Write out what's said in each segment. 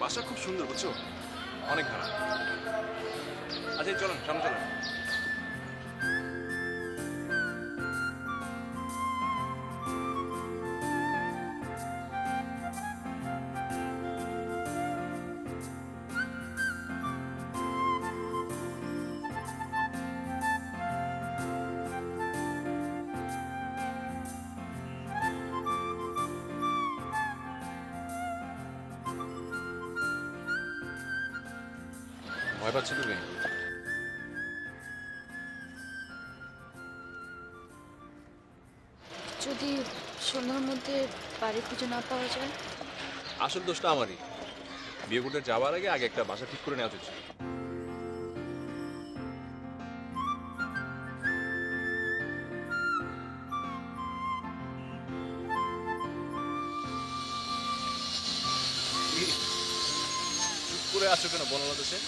বাসা খুব সুন্দর বুঝছো, অনেক ভালো। আচ্ছা চলুন সামনে চলুন। ভয় পাচ্ছ তুমি? যদি সন্ধ্যার মধ্যে বাড়ি খুঁজে না পাওয়া যায়? আসল দোষটা আমারই। বিয়ে করতে যাওয়ার আগে আগে একটা বাসা ঠিক করে নেওয়া উচিত ছিল। চুপ করে আছো কেন বলো না তো? সে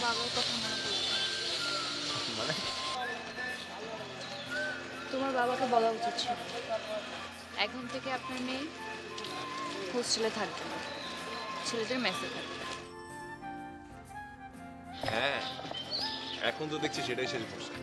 বাবার কথা মনে পড়ছে। মানে তোমার বাবাকে বলা উচিত ছিল এখন থেকে আপনার মেয়ে হোস্টেলে থাকবে না, ছেলেদের মেসে থাকবে। হ্যাঁ, এখন তো দেখছি সেটাই সেরে পড়ছে।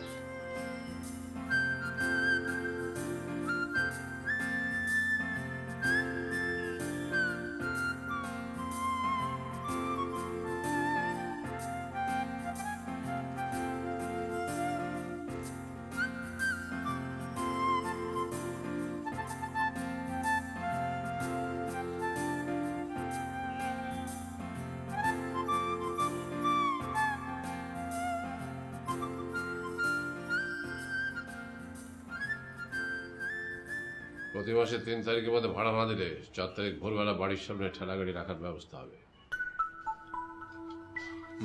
প্রতি মাসে 3 তারিখের মধ্যে ভাড়া না দিলে 4 তারিখ ভোরবেলা বাড়ির সামনে ঠেলা গাড়ি রাখার ব্যবস্থা হবে।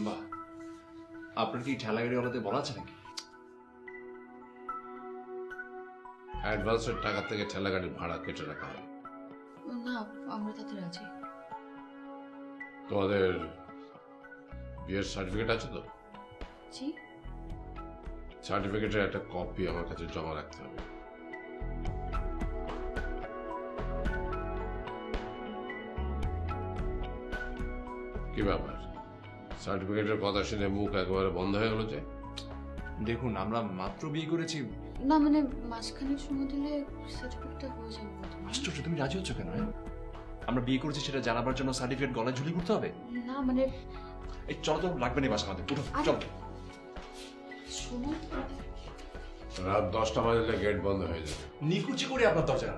বাহ, আপনার কি ঠেলা গাড়িওয়ালাতে বলা আছে নাকি? অ্যাডভান্সের টাকা থেকে ঠেলা গাড়ির ভাড়া কেটে রাখা হয়। না, আমরা তাতে রাজি। তোমাদের বিয়ের সার্টিফিকেট আছে তো? জি। সার্টিফিকেটের একটা কপি আমার কাছে জমা রাখতে হবে। কি ব্যাপার, সার্টিফিকেটের কথা শুনে মুখ একেবারে বন্ধ হয়ে গেল যে? দেখুন, আমরা মাত্র বিয়ে করেছি। না মানে মাঝখানে সময় দিলে সার্টিফিকেটটা হয়ে যাবে। আশ্চর্য, তুমি রাজি হচ্ছ কেন? আমরা বিয়ে করেছি সেটা জানাবার জন্য সার্টিফিকেট গলায় ঝুলি করতে হবে? না মানে এই চলো তো, লাগবে না বাসা আমাদের, উঠো চলো। শোনো, রাত 10টা বাজলে গেট বন্ধ হয়ে যাবে। নিকুচি করে আপনার দরজা।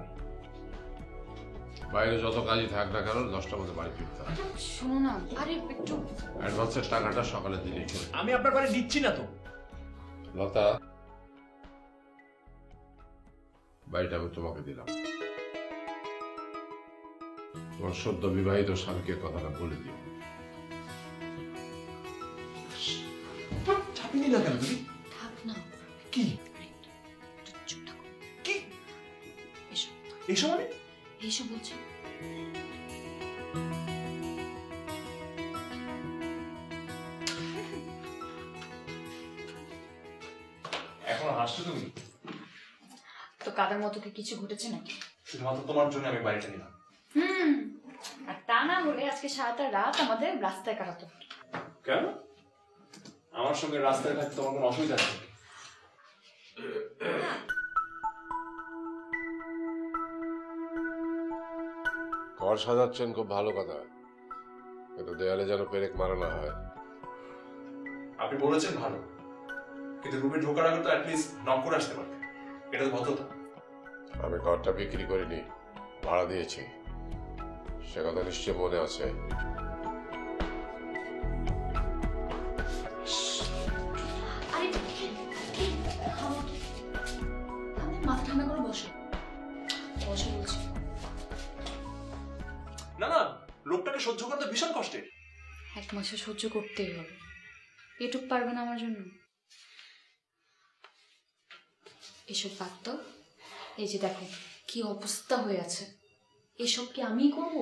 বাইরে যত কাজই থাক না কেন 10টার মধ্যে বাড়ি ফিরতে হবে। শোনো না, আরে একটু। অ্যাডভান্সের টাকাটা সকালে দিলেই চলে। আমি আপনার বাড়ি দিচ্ছি না তো। লতা, বাড়িটা আমি তোমাকে দিলাম। তোমার সদ্য বিবাহিত স্বামীকে কথাটা বলে দিও। চাপিনি না কেন তুমি? থাক না। কি একটু চুপ থাকো। কি এসো। এসো মানে? এসো বলছি। এখন হাসছো তুমি? তো কাদের মতো কি কিছু ঘটেছে নাকি? শুধুমাত্র তোমার জন্য আমি বাড়িটা নিলাম। আর তা না হলে আজকে সারাটা রাত আমাদের রাস্তায় কাটাতো। কেন? আমার সঙ্গে রাস্তায় থাকতে তোমার কোনো অসুবিধা আছে? ঘর সাজাচ্ছেন, খুব ভালো কথা, কিন্তু দেয়ালে যেন পেরেক মারা না হয়। আপনি বলেছেন ভালো, কিন্তু রুমে ঢোকার আগে তো অ্যাটলিস্ট নক করে আসতে পারতেন। এটা তো ভদ্রতা। আমি ঘরটা বিক্রি করিনি, ভাড়া দিয়েছি, সে কথা নিশ্চয় মনে আছে। মাথা ঠান্ডা করে বসো। বসো বলছি। না না, লোকটাকে সহ্য করতে ভীষণ কষ্টের। 1 মাসে সহ্য করতেই হবে। এটুক পারবে না আমার জন্য? এসব বাদ তো। এই যে দেখো কি অবস্থা হয়ে আছে, এসব কি আমি করব?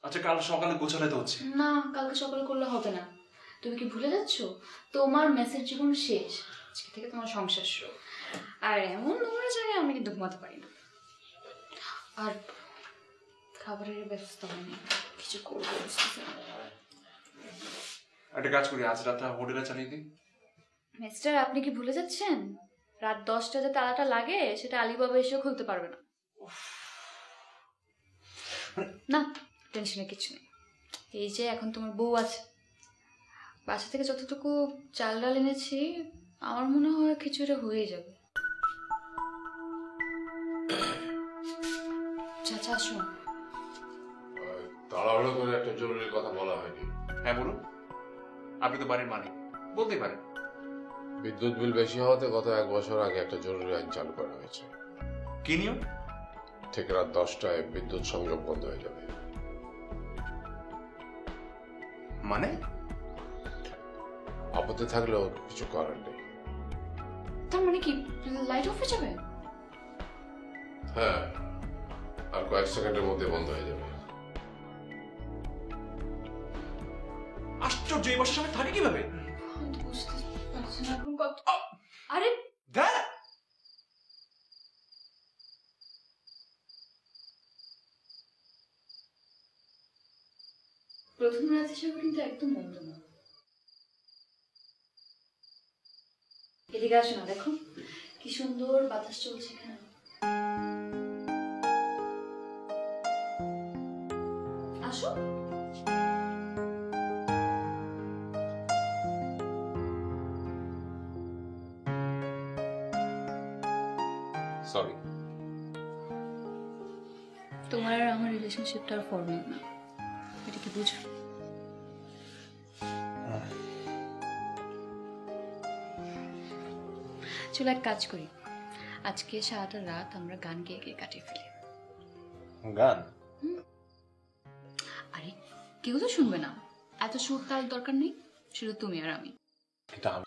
আচ্ছা, কাল সকালে গোছালে তো হচ্ছে। না, কালকে সকালে করলে হবে না। তুমি কি ভুলে যাচ্ছ? তোমার মেসেজ জীবন শেষ, আজকে থেকে তোমার সংসার শুরু। আর এমন নোংরা জায়গায় আমি কিন্তু ঘুমাতে পারি না। আর খাবারের ব্যবস্থা হয়নি, কিছু করবো বুঝতেছি না। একটা কাজ করি, আজ রাতটা হোটেলে চালিয়ে দিই। মিস্টার, আপনি কি ভুলে যাচ্ছেন রাত 10টা যে তালাটা লাগে সেটা আলিবাবা এসেও খুলতে পারবে না। না, টেনশনের কিছু নেই। এই যে এখন তোমার বউ আছে, বাসা থেকে যতটুকু চাল ডাল এনেছি আমার মনে হয় কিছুটা হয়ে যাবে। চাচা আসুন। তাড়াহুড়ো করে একটা জরুরি কথা বলা হয়নি। হ্যাঁ বলুন, আপনি তো বাড়ির মালিক, বলতেই পারেন। বিদ্যুৎ বিল বেশি হওয়াতে গত 1 বছর আগে একটা জরুরি আইন চালু করা হয়েছে। কি নিয়ম? ঠিক রাত 10টায় বিদ্যুৎ সংযোগ বন্ধ হয়ে যাবে। মানে? আপত্তি থাকলেও কিছু করার নেই। তার মানে কি লাইট অফ হয়ে যাবে? হ্যাঁ, আর কয়েক সেকেন্ডের মধ্যে বন্ধ হয়ে যাবে। আশ্চর্য, এই বাসার সামনে থাকে কিভাবে? আমি তো বুঝতে পারছি না এখন কত। আরে দেখ, প্রথম রাত হিসেবে কিন্তু একদম মন্দ না। এদিকে আসো না, দেখো কি সুন্দর বাতাস চলছে এখানে। আসো। সরি। তোমার আর আমার রিলেশনশিপটা আর ফর্মাল না, এটা কি বুঝো? চলো এক কাজ করি, আজকে সারাটা রাত আমরা গান গেয়ে গিয়ে কাটিয়ে ফেলি। গান? আরে কেউ তো শুনবে না, এত সুর তাল দরকার নেই, শুধু তুমি আর আমি। এটা আমি।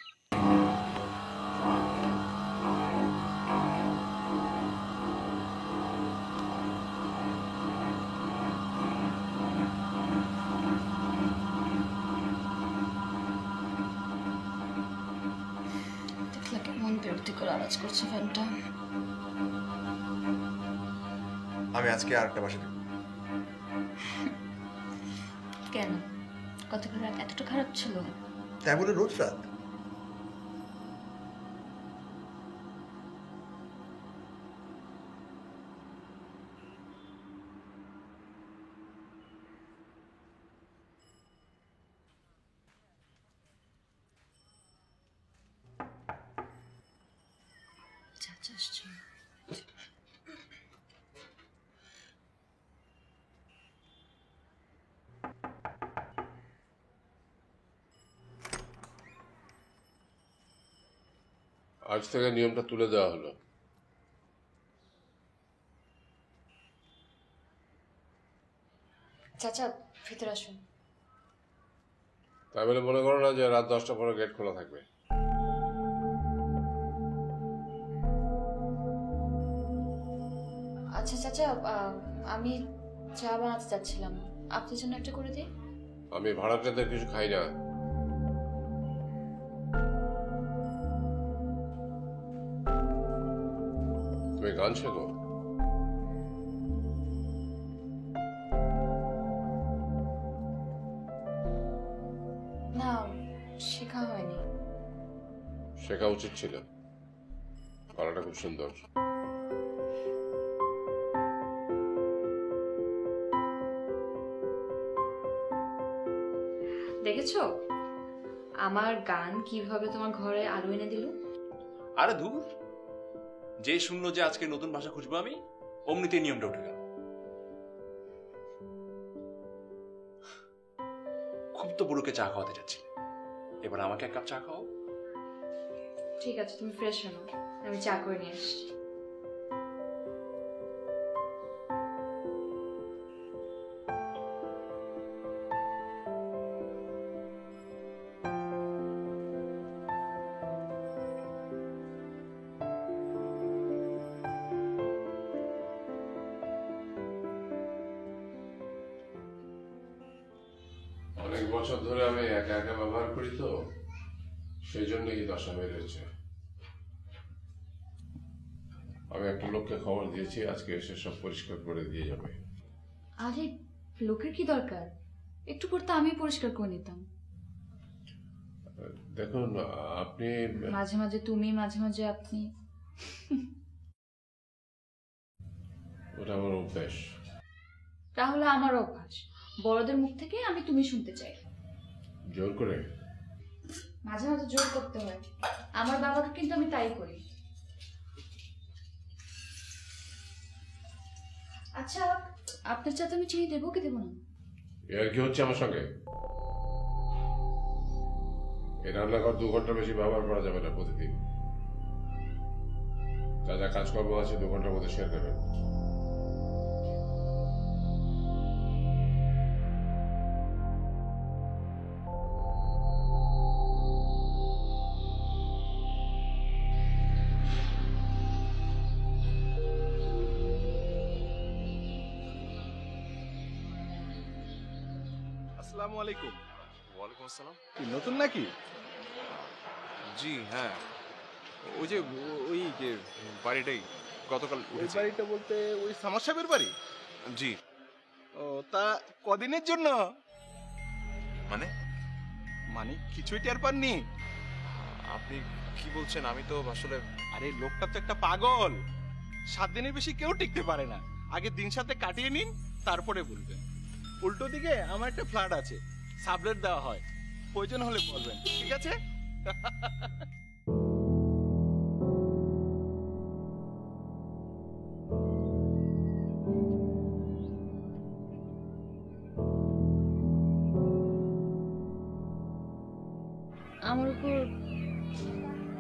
দেখলা কেমন বিরক্তিকর আওয়াজ করছে ফ্যানটা। আমি আজকে আরেকটা বাসা দেব। কেন, গতকাল রাত এতটা খারাপ ছিল? তাই বলে রোজ রাত? চাচা আসছে। আজ থেকে নিয়মটা তুলে দেওয়া হলো। চাচা ভিতরে আসুন। তাই বলে মনে করো না যে রাত 10টার পরে গেট খোলা থাকবে। আচ্ছা চাচা, আমি চা বানাতে যাচ্ছিলাম, আপনার জন্য একটা করে দিই। আমি ভাড়াটাতে কিছু খাই না। তুমি গান শেখো? না, শেখা হয়নি। শেখা উচিত ছিল, গলাটা খুব সুন্দর। দেখেছো আমার গান কিভাবে তোমার ঘরে আলো এনে দিল? আরে ধুর, যে শুনলো যে আজকে নতুন ভাষা খুঁজবো আমি, অমনিতেই নিয়মটা উঠে গেল। খুব তো বুড়োকে চা খাওয়াতে যাচ্ছি, এবার আমাকে এক কাপ চা খাও। ঠিক আছে, তুমি ফ্রেশ হও, আমি চা করে নিয়ে আসছি। অনেক বছর ধরে আমি একা একা ব্যবহার করি, তো সেই জন্য এই দশা বেড়েছে। আমি একটা লোককে খবর দিয়েছি, আজকে এসে সব পরিষ্কার করে দিয়ে যাবে। আরে লোকের কি দরকার, একটু করতে আমি পরিষ্কার করে নিতাম। দেখুন আপনি মাঝে মাঝে তুমি, মাঝে মাঝে আপনি। ওটা আমার অভ্যাস। তাহলে আমার অভ্যাস, বড়দের মুখ থেকে আমি তুমি শুনতে চাই। জোর করে? মাঝে মাঝে জোর করতে হয়, আমার বাবাকে কিন্তু আমি তাই করি। আচ্ছা, আপনার চাতে আমি চিনি দেবো কি দেবো না? এর কি হচ্ছে আমার সঙ্গে? এই রান্নাঘর 2 ঘন্টা বেশি ব্যবহার করা যাবে না প্রতিদিন। যা যা কাজকর্ম আছে 2 ঘন্টার মধ্যে সেরে নেবেন। আসসালামু আলাইকুম। ওয়ালাইকুম আসসালাম। কি নতুন নাকি? জি হ্যাঁ, ওই যে ওই যে বাড়িটাই গতকাল ওই উঠেছে। বাড়িটা বলতে ওই সামার সাহেবের বাড়ি? জি। ও তা কদিনের জন্য? মানে মানে কিছুই টের পাননি? আপনি কি বলছেন? আমি তো আসলে আরে লোকটা তো একটা পাগল, 7 দিনের বেশি কেউ টিকতে পারে না। আগে দিন সাথে কাটিয়ে নিন, তারপরে বলবেন। উল্টো দিকে আমার একটা ফ্ল্যাট আছে, সাবলেট দেওয়া হয়, প্রয়োজন হলে বলবেন, ঠিক আছে? আমার উপর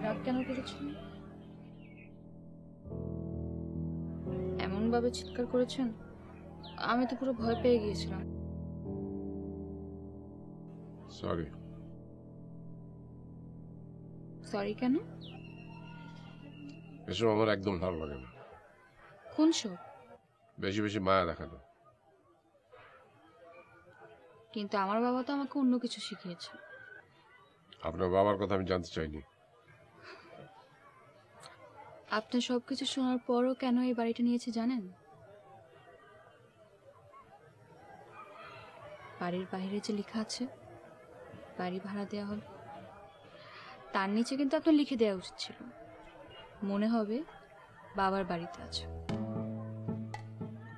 রাগ কেন করেছেন? এমন ভাবে চিৎকার করেছেন, আমি তো পুরো ভয় পেয়ে গিয়েছিলাম। সরি। সরি কেন? এসব আমার একদম ভালো লাগে না। কোন সব? বেশি বেশি মায়া দেখানো। কিন্তু আমার বাবা তো আমাকে অন্য কিছু শিখিয়েছে। আপনার বাবার কথা আমি জানতে চাইনি। আপনি সবকিছু শোনার পরও কেন এই বাড়িটা নিয়েছে জানেন? বাড়ির বাইরে যে লেখা আছে বাড়ি ভাড়া দেওয়া হল, তার নিচে কিন্তু আপনার লিখে দেওয়া উচিত ছিল, মনে হবে বাবার বাড়িতে আছে।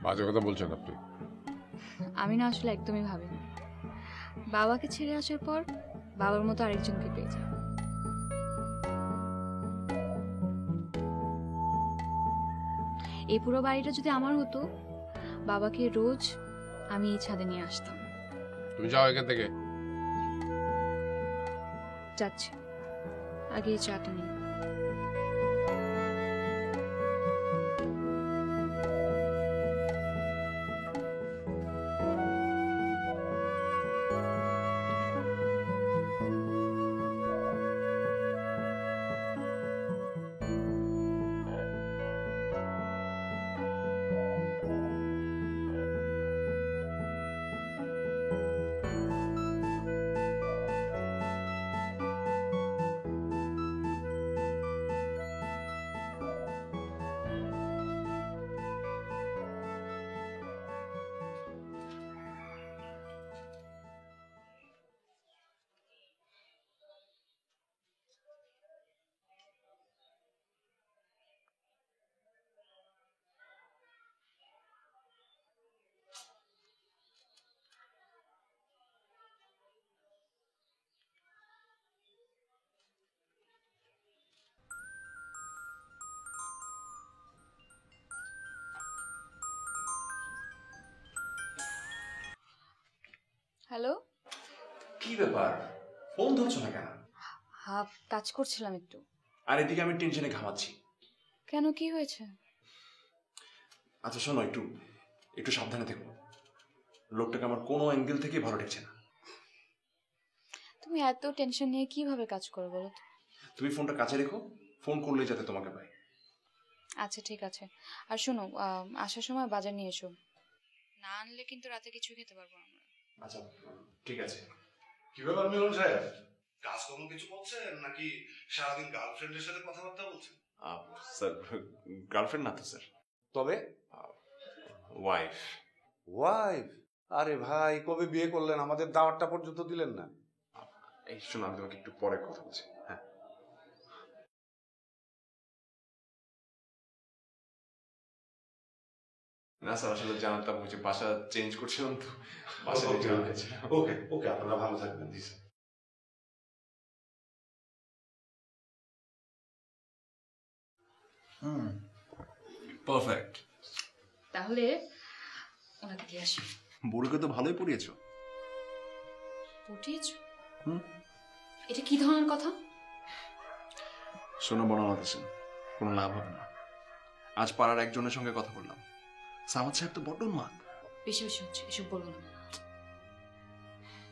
বাজে কথা বলছেন আপনি। আমি না আসলে একদমই ভাবিনি বাবাকে ছেড়ে আসার পর বাবার মতো আরেকজনকে পেয়ে যাব। এই পুরো বাড়িটা যদি আমার হতো, বাবাকে রোজ আমি এই ছাদে নিয়ে আসতাম। তুমি যাও এখান থেকে। যাচ্ছি, আগে এই চাটা নিই। হ্যালো। কি ব্যাপার, ফোন ধরছো না কেন? হ্যাঁ, কাজ করছিলাম একটু। আর এদিকে আমি টেনশনে ঘামাচ্ছি। কেন, কি হয়েছে? আচ্ছা শোনো, একটু একটু সাবধানে থেকো। লোকটাকে আমার কোনো অ্যাঙ্গেল থেকে ভালো ঠেকছে না। তুমি এত টেনশন নিয়ে কিভাবে কাজ করো বলো তো? তুমি ফোনটা কাছে রেখো, ফোন করলে যাতে তোমাকে পাই। আচ্ছা ঠিক আছে। আর শোনো, আসার সময় বাজার নিয়ে এসো, না আনলে কিন্তু রাতে কিছু খেতে পারবো না আমরা। আচ্ছা ঠিক আছে। কি ব্যাপার মিলন সাহেব, কাজকর্ম কিছু করছেন নাকি সারাদিন গার্লফ্রেন্ডের সাথে কথাবার্তা বলছেন? স্যার গার্লফ্রেন্ড না তো স্যার, তবে ওয়াইফ। ওয়াইফ? আরে ভাই, কবে বিয়ে করলেন? আমাদের দাওয়াতটা পর্যন্ত দিলেন না। এই শোনো, আমি তোমাকে একটু পরে কথা বলছি। হ্যাঁ, না স্যার, আসলে জানতাম যে বাসা চেঞ্জ করছিলাম তো, বাসা চলে গেছে। ওকে ওকে, আপনারা ভালো থাকবেন। জি স্যার। পারফেক্ট। তাহলে ওনাকে দিয়ে আসি। বুড়োকে তো ভালোই পড়িয়েছো। পটিয়েছ? হুম। এটা কি ধরনের কথা? শোনো বনাল হোসেন, কোনো লাভ হবে না। আজ পাড়ার একজনের সঙ্গে কথা বললাম, সামাদ সাহেব তো বড্ড উন্মাদ। বেশি বেশি হচ্ছে, এসব বলবো না।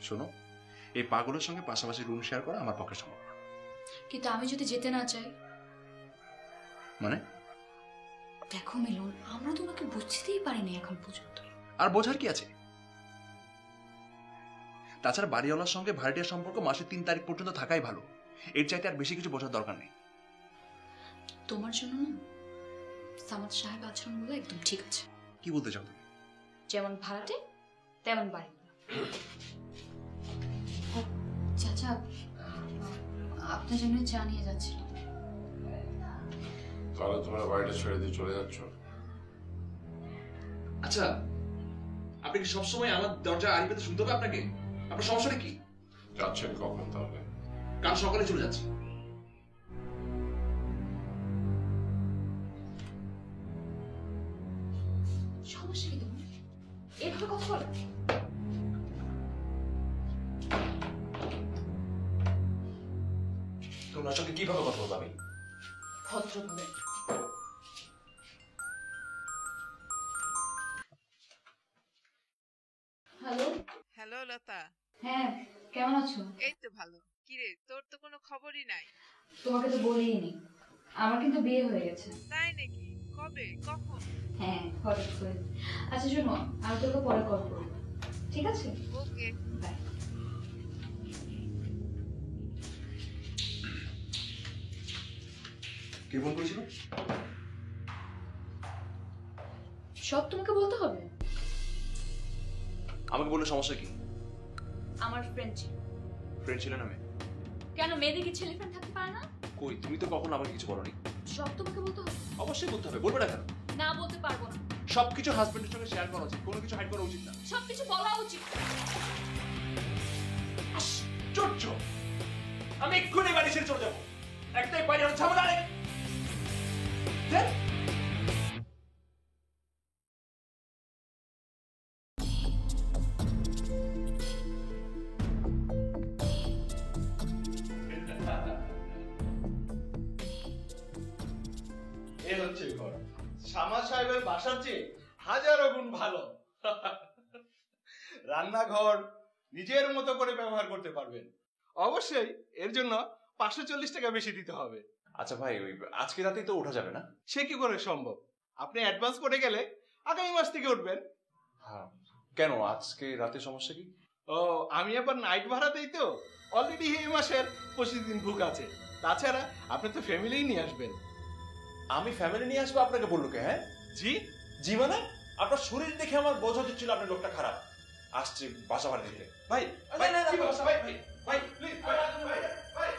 শোনো, এই পাগলের সঙ্গে পাশাপাশি রুম শেয়ার করা আমার পক্ষে সম্ভব না। কিন্তু আমি যদি যেতে না চাই? মানে? দেখো মিলন, আমরা তো ওনাকে বুঝতেই পারিনি এখন পর্যন্ত। আর বোঝার কি আছে? তাছাড়া বাড়িওয়ালার সঙ্গে ভাড়াটিয়ার সম্পর্ক মাসের 3 তারিখ পর্যন্ত থাকাই ভালো। এর চাইতে আর বেশি কিছু বোঝার দরকার নেই। তোমার জন্য না সামাদ সাহেব আচরণগুলো একদম ঠিক আছে। কি বলতে চাও তুমি? যেমন ভাড়াটে তেমন বাড়ি। চাচা, আপনার জন্য চা নিয়ে যাচ্ছিল। তাহলে তোমরা বাড়িটা ছেড়ে দিয়ে চলে যাচ্ছ? আচ্ছা, আপনি কি সবসময় আমার দরজা আড়ি পেতে শুনতে হবে আপনাকে? আপনার সমস্যাটা কি? যাচ্ছেন কখন তাহলে? কাল সকালে চলে যাচ্ছি। সমস্যা কি তোমার? এভাবে কথা বলো? তোমার সঙ্গে কিভাবে কথা বলবো আমি? ভদ্রভাবে। হ্যালো। হ্যালো লতা। হ্যাঁ, কেমন আছো? এই তো ভালো। কিরে, তোর তো কোনো খবরই নাই। তোমাকে তো বলিনি, আমার কিন্তু বিয়ে হয়ে গেছে। তাই নাকি? কবে, কখন? হ্যাঁ, হঠাৎ করে। আচ্ছা শোনো, আমি তোকে পরে কল করবো, ঠিক আছে? ওকে। বাই। কে ফোন করেছিল? সব তোমাকে বলতে হবে? আমাকে বললে সমস্যা কি? আমার ফ্রেন্ড ছিল। ফ্রেন্ড ছিল না মেয়ে? কেন, মেয়েদের কি ছেলে ফ্রেন্ড থাকতে পারে না? কই, তুমি তো কখনো আমাকে কিছু বলোনি। সব তোমাকে বলতে হবে? অবশ্যই বলতে হবে, বলবে না কেন? না, বলতে পারবো না। সবকিছু হাজবেন্ডের সঙ্গে শেয়ার করা উচিত, কোনো কিছু হাইড করা উচিত না। সবকিছু বলা উচিত। আশ্চর্য! আমি এক্ষুনি বাড়ি ছেড়ে চলে যাবো। একটাই বাড়ি আমার ঝামেলা নেই। এ হচ্ছে ঘর। সামাদ সাহেবের বাসার চেয়ে হাজারো গুণ ভালো। রান্নাঘর নিজের মতো করে ব্যবহার করতে পারবেন। অবশ্যই এর জন্য 540 টাকা বেশি দিতে হবে। আচ্ছা ভাই, ওই আজকে রাতেই তো ওঠা যাবে না? সে কি করে সম্ভব? আপনি অ্যাডভান্স করে গেলে আগামী মাস থেকে উঠবেন। হ্যাঁ, কেন আজকে রাতে সমস্যা কি? ও, আমি আবার নাইট ভাড়া দেই তো। অলরেডি এই মাসের 25 দিন বুক আছে। তাছাড়া আপনি তো ফ্যামিলিই নিয়ে আসবেন। আমি ফ্যামিলি নিয়ে আসবো আপনাকে বললো কে? হ্যাঁ জি। জি মানে? আপনার শরীর দেখে আমার বোঝা যাচ্ছিল আপনার লোকটা খারাপ। আসছে বাসা ভাড়া দিতে। ভাই ভাই, না, না, কি ভাই, বলছো? ভাই, ভাই ভাই প্লিজ ভাই ভাই ভাই।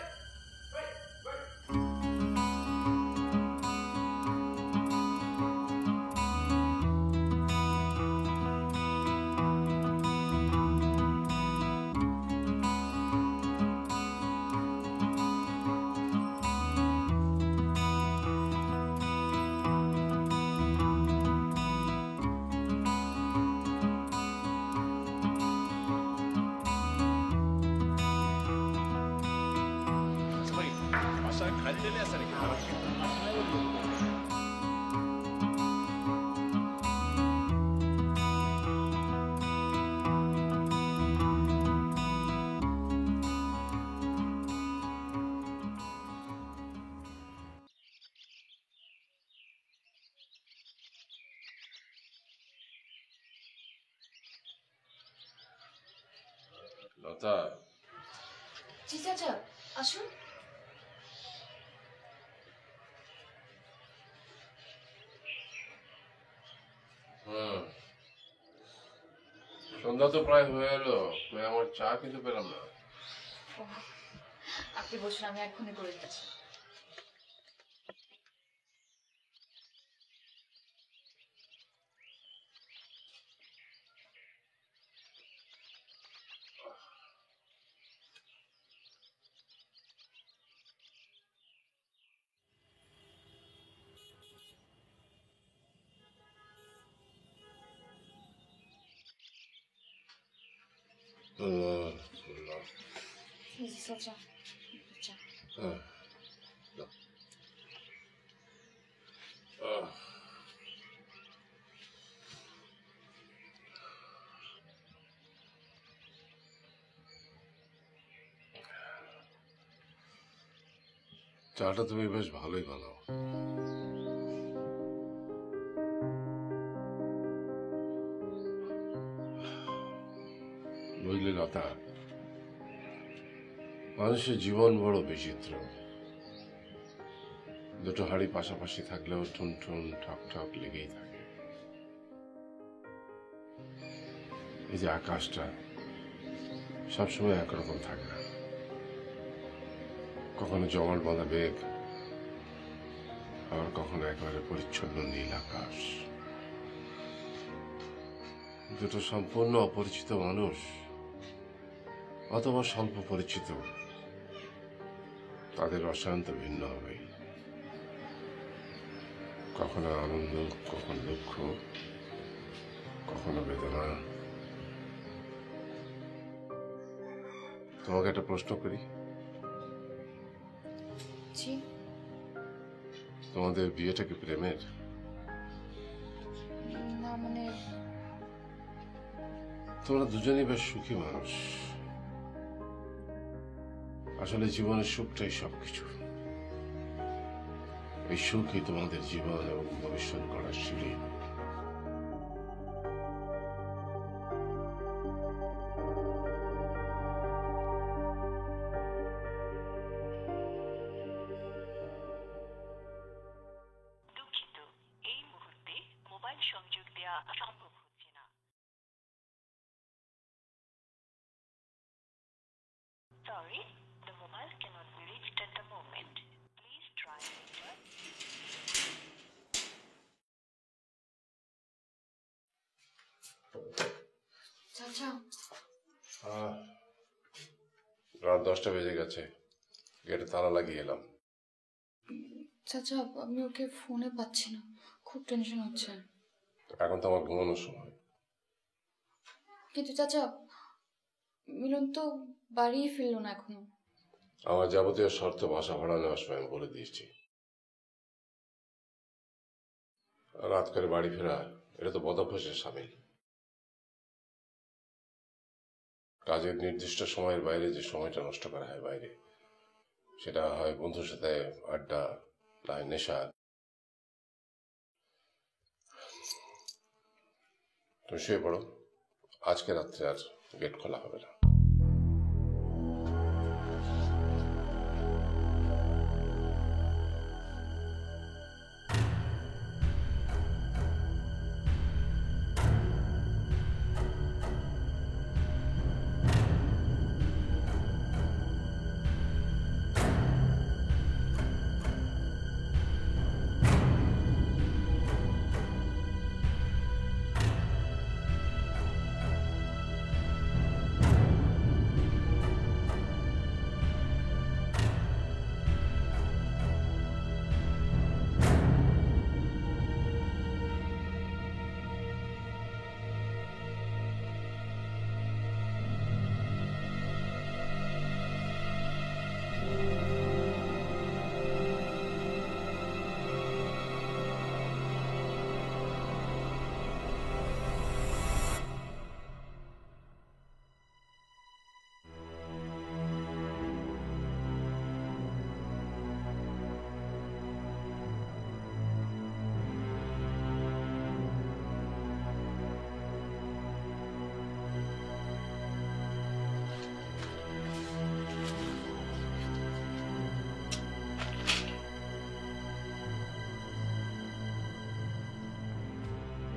বাসায় খালি লেনে আছে নাকি? লতা, জি চাচা, আসুন। সন্ধ্যা তো প্রায় হয়ে এলো, কই আমার চা কিন্তু পেলাম না। আপনি বসুন, আমি এক্ষুনি করে দিচ্ছি। চাচা, চা। চাটা তুমি বেশ ভালোই বানাও। বুঝলি লতা, মানুষের জীবন বড় বিচিত্র। দুটো হাড়ি পাশাপাশি থাকলেও টুন টুন ঠক ঠক লেগেই থাকে। এই যে আকাশটা সবসময় একরকম থাকে না, কখনো জমাট বাঁধা মেঘ, আবার কখনো একেবারে পরিচ্ছন্ন নীল আকাশ। দুটো সম্পূর্ণ অপরিচিত মানুষ অথবা স্বল্প পরিচিত, তাদের রসায়ন তো ভিন্ন হবে। কখনো আনন্দ, কখনো দুঃখ, কখনো বেদনা। তোমাকে একটা প্রশ্ন করি, জি। তোমাদের বিয়েটা কি প্রেমের? না মানে, তোমরা দুজনেই বেশ সুখী মানুষ। আসলে জীবনের সুখটাই সবকিছু। এই সুখই তোমাদের জীবন এবং ভবিষ্যৎ গড়ার সিঁড়ি। দুঃখিত, এই মুহূর্তে মোবাইল সংযোগ দেওয়া সম্ভব হচ্ছে না। Sorry, the mobile cannot be reached at the moment. Please try later. চাচা, রাত 10টা বেজে গেছে, গেটে তালা লাগিয়ে এলাম। চাচা আমি ওকে ফোনে পাচ্ছি না, খুব টেনশন হচ্ছে। এখন তো আমার ঘুমানোর সময়। কিন্তু চাচা, মিলন তো বাড়িই ফিরলো না এখনো। আমার যাবতীয় শর্ত বাসা ভাড়া নেওয়ার সময় আমি বলে দিয়েছি। রাত করে বাড়ি ফেরা এটা তো বদভ্যাসের সামিল। কাজের নির্দিষ্ট সময়ের বাইরে যে সময়টা নষ্ট করা হয় বাইরে, সেটা হয় বন্ধুর সাথে আড্ডা, নয় নেশা। তুমি শুয়ে পড়ো, আজকে রাত্রে আর গেট খোলা হবে না।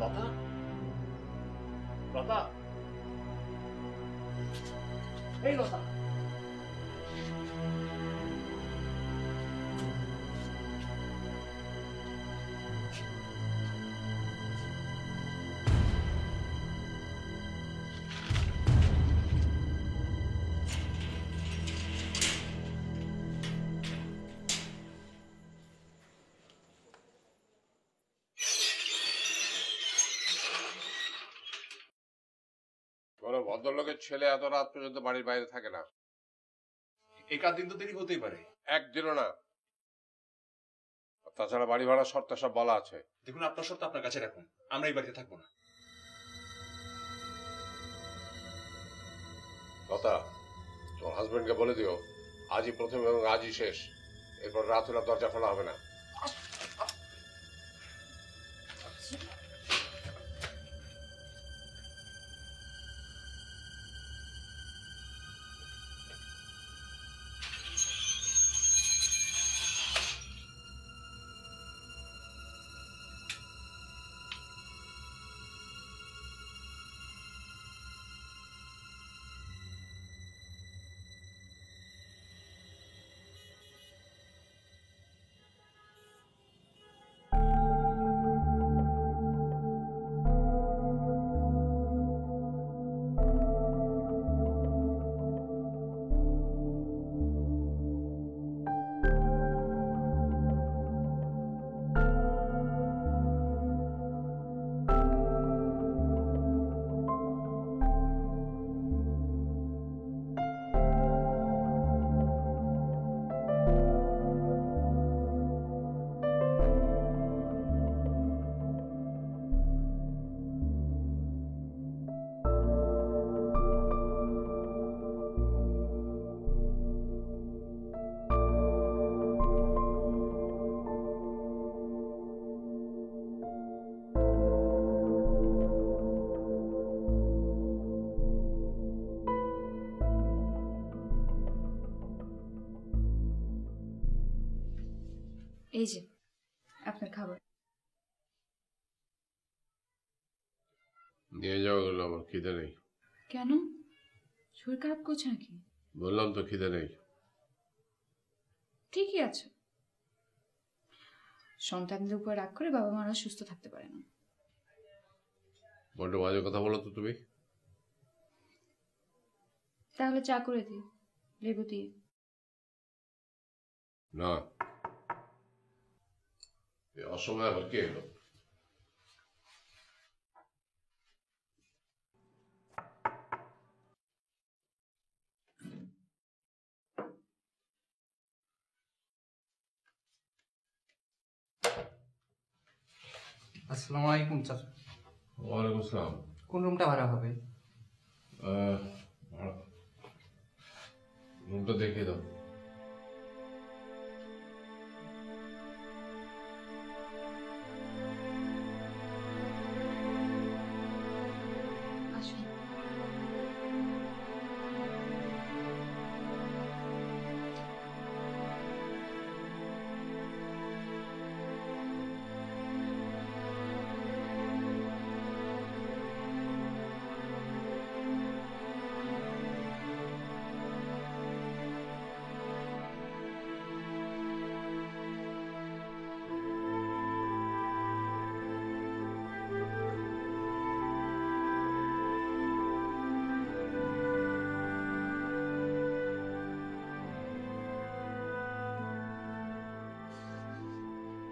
লতা, লতা, এই লতা, কোনো ভদ্রলোকের ছেলে এত রাত পর্যন্ত বাড়ির বাইরে থাকে না। একাধ দিন তো দেরি হতেই পারে। একদিনও না। আর তাছাড়া বাড়ি ভাড়া শর্ত সব বলা আছে। দেখুন, আপনার শর্ত আপনার কাছে রাখুন, আমরা এই বাড়িতে থাকবো না। লতা, তোমার হাজবেন্ডকে বলে দিও আজই প্রথম এবং আজই শেষ, এরপর রাত হলে দরজা খোলা হবে না। এই যে আপনার খাবার। নিয়ে যাওয়া গেল, আমার খিদে নেই। কেন, শরীর খারাপ করছে নাকি? বললাম তো খিদে নেই। ঠিকই আছে, সন্তানদের উপর রাগ করে বাবা মারা সুস্থ থাকতে পারে না। বড্ড বাজে কথা বলো তো তুমি। তাহলে চা করে দিই লেবু দিয়ে। না, এই অসময়ে আবার কে এলো? আসসালামু আলাইকুম চাচা। ওয়ালাইকুম আসসালাম। কোন রুমটা ভাড়া হবে? রুমটা দেখিয়ে দাও। আসুন।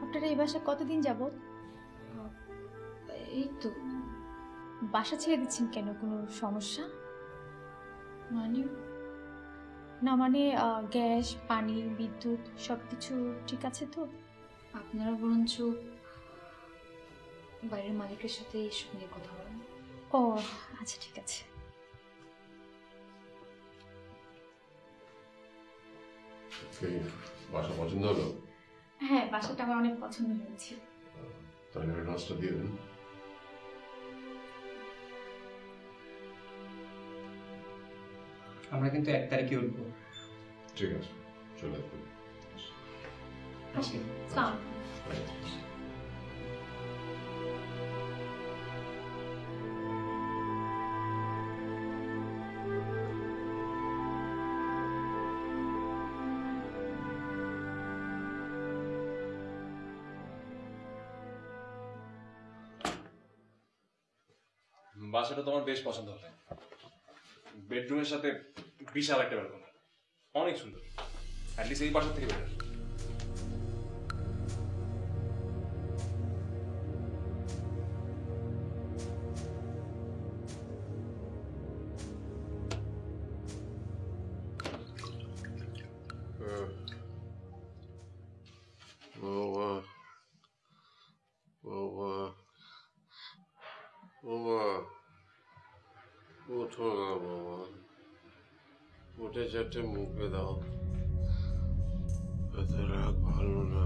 আপনারা এই বাসায় কতদিন যাবত? এই তো। বাসা ছেড়ে দিচ্ছেন কেন, কোনো সমস্যা? মানে না মানে গ্যাস, পানি, বিদ্যুৎ সবকিছু ঠিক আছে তো? আপনারা বরঞ্চ বাইরের মালিকের সাথে এসব নিয়ে কথা বলেন। ও আচ্ছা, ঠিক আছে। বাসা পছন্দ হলো? হ্যাঁ, বাসাটা আমার অনেক পছন্দ হয়েছে। তাহলে অ্যাডভান্সটা দিয়ে দিন। আমরা কিন্তু 1 তারিখে উঠবো। ঠিক আছে, চলে আসবেন। আসেন, সালাম। বাসাটা তোমার বেশ পছন্দ হবে। বেডরুমের সাথে বিশাল একটা ব্যালকনি, অনেক সুন্দর। অ্যাটলিস্ট এই বাসা থেকে বেটার। বাবা বাবা বাবা, উঠো না বাবা, উঠে চারটে মুখে দাও। এত রাগ ভালো না,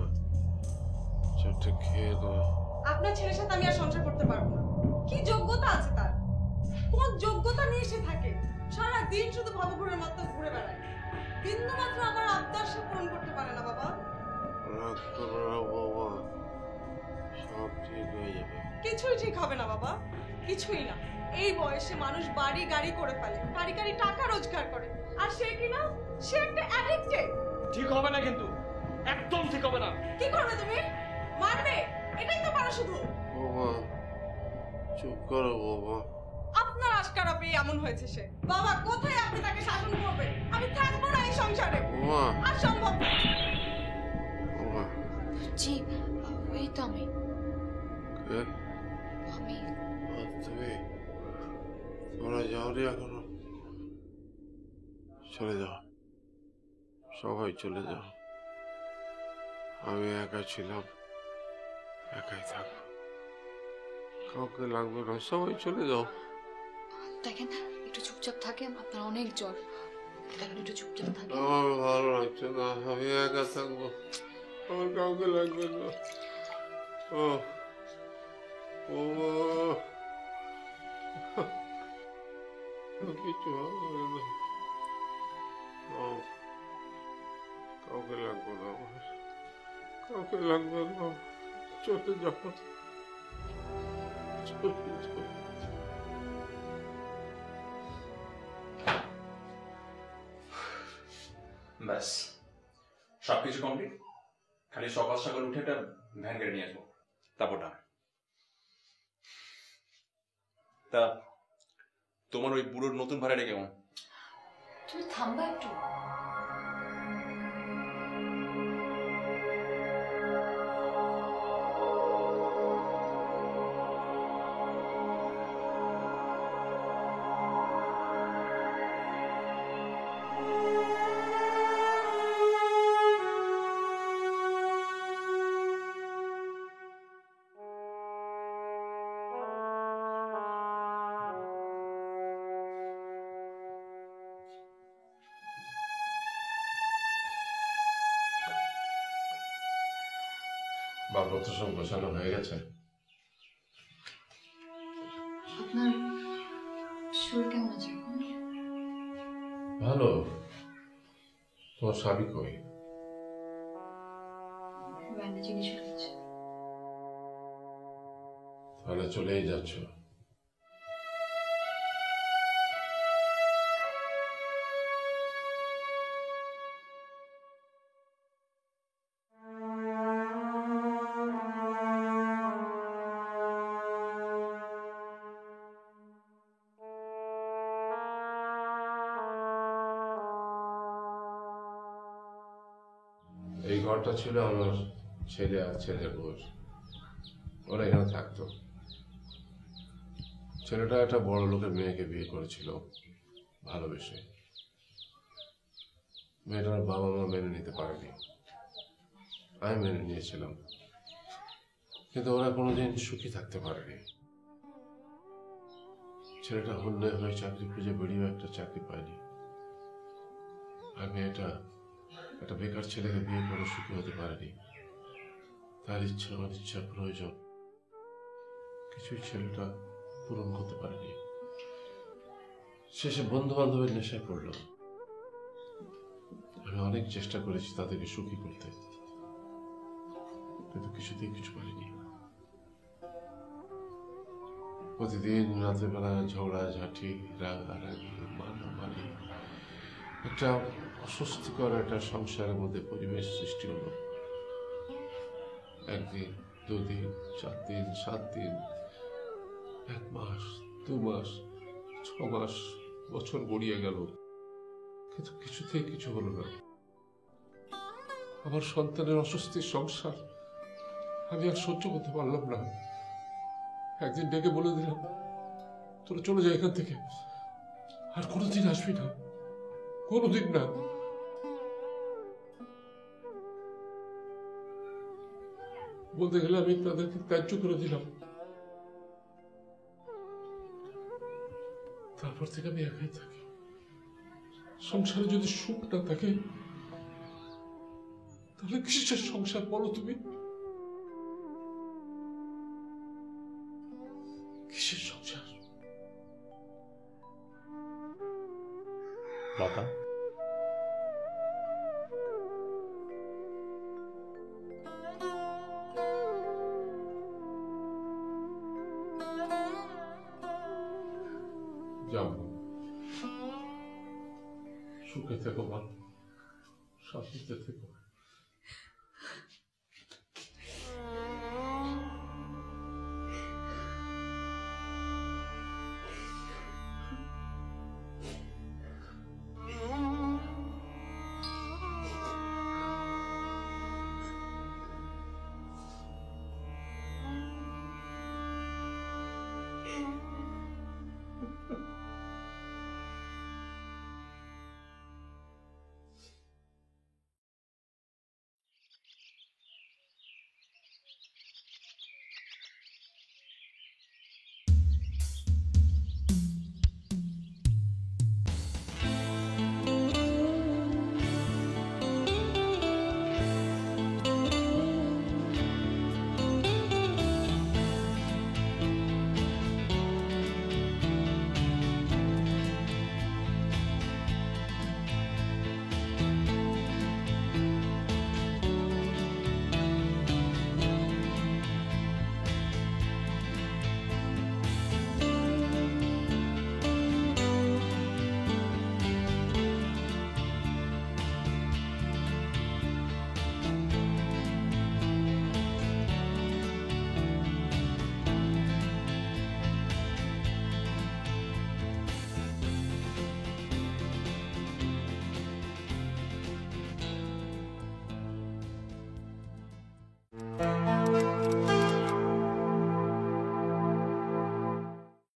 চারটে খেয়ে দাও। আপনার ছেলের সাথে আমি আর সংসার করতে পারবো না। কি যোগ্যতা আছে তার? কোন যোগ্যতা নিয়ে সে থাকে? সারা দিন শুধু ভবঘুরের মতো ঘুরে বেড়ায়, বিন্দু মাত্র আমার আবদার সে পূরণ করতে পারে না। বাবা রাগ করো না বাবা, সব ঠিক হয়ে যাবে। কিছুই ঠিক হবে না বাবা, কিছুই না। এই বয়সে মানুষ বাড়ি গাড়ি করে ফেলে, গাড়ি গাড়ি টাকা রোজগার করে, আর সে কিনা সে একটা অ্যাডিক্টেড। ঠিক হবে না, কিন্তু একদম ঠিক হবে না। কি করবে তুমি? মারবে? এটাই তো পারো শুধু। বাবা চুপ করো বাবা। আপনার আশকারা পেয়ে এমন হয়েছে সে। বাবা কোথায় আপনি তাকে শাসন করবেন? আমি থাকবো না এই সংসারে, আর সম্ভব না। জি, এই তো আমি। তুমি তোমরা যাওনি এখনো? চলে যাও, সবাই চলে যাও। আমি একা ছিলাম, একাই থাকবো, কাউকে লাগবে না, সবাই চলে যাও। দেখেন একটু চুপচাপ থাকেন, আপনার অনেক জ্বর, দেখেন একটু চুপচাপ থাকেন। আমার ভালো লাগছে না, আমি একা থাকবো, আমার কাউকে লাগবে না। ও ও কিছু হবে না, কাউকে লাগবে না, আমার কাউকে লাগবে না, চলে যাও, চলে যাও। ব্যাস, সবকিছু কমপ্লিট। খালি সকাল সকাল উঠে একটা ভ্যান গাড়ি নিয়ে আসবো, তারপর ডান। তা তোমার ওই বুড়োর নতুন ভাড়াটা কেমন? তুমি থামবা একটু। বাবুর তো সব গোছানো হয়ে গেছে। আপনার শরীর কেমন আছে এখন? ভালো। তোমার স্বামী কই? ব্যান্ডে জিনিস রয়েছে। তাহলে চলেই যাচ্ছ? এই ঘরটা ছিল আমার ছেলে আর ছেলের বউ, ওরা এখানে থাকতো। ছেলেটা একটা বড় লোকের মেয়েকে বিয়ে করেছিল ভালোবেসে। মেয়েটার বাবা মা মেনে নিতে পারেনি, আমি মেনে নিয়েছিলাম, কিন্তু ওরা কোনোদিন সুখী থাকতে পারেনি। ছেলেটা হন্যে হয়ে চাকরি খুঁজে বেরিয়েও একটা চাকরি পায়নি, আর মেয়েটা একটা বেকার ছেলেকে বিয়ে করে সুখী হতে পারেনি। তার ইচ্ছা অনিচ্ছা প্রয়োজন কিছুই ছেলেটা পূরণ করতে পারেনি। শেষে বন্ধু বান্ধবের নেশায় পড়ল। আমি অনেক চেষ্টা করেছি তাদেরকে সুখী করতে, কিন্তু কিছুতেই কিছু পারিনি। প্রতিদিন রাতের বেলা ঝগড়াঝাঁটি, রাগারাগি, মারামারি, একটা অস্বস্তিকর একটা সংসারের মধ্যে পরিবেশ সৃষ্টি হলো। একদিন, দুদিন, 4 দিন, 7 দিন, 1 মাস, 2 মাস, 6 মাস, বছর গড়িয়ে গেল, কিন্তু কিছুতেই কিছু হলো না। আমার সন্তানের অস্বস্তির সংসার আমি আর সহ্য করতে পারলাম না। একদিন ডেকে বলে দিলাম, তোরা চলে যা এখান থেকে, আর কোনোদিন আসবি না, কোনোদিন না। বলতে গেলে আমি তাদেরকে ত্যায্য করে দিলাম। তারপর থেকে আমি একাই থাকি। সংসারে যদি সুখ না থাকে তাহলে কিসের সংসার বলো তুমি? কিসের সংসার? লতা, যাও, সুখে থেকো মা, শান্তিতে থেকো।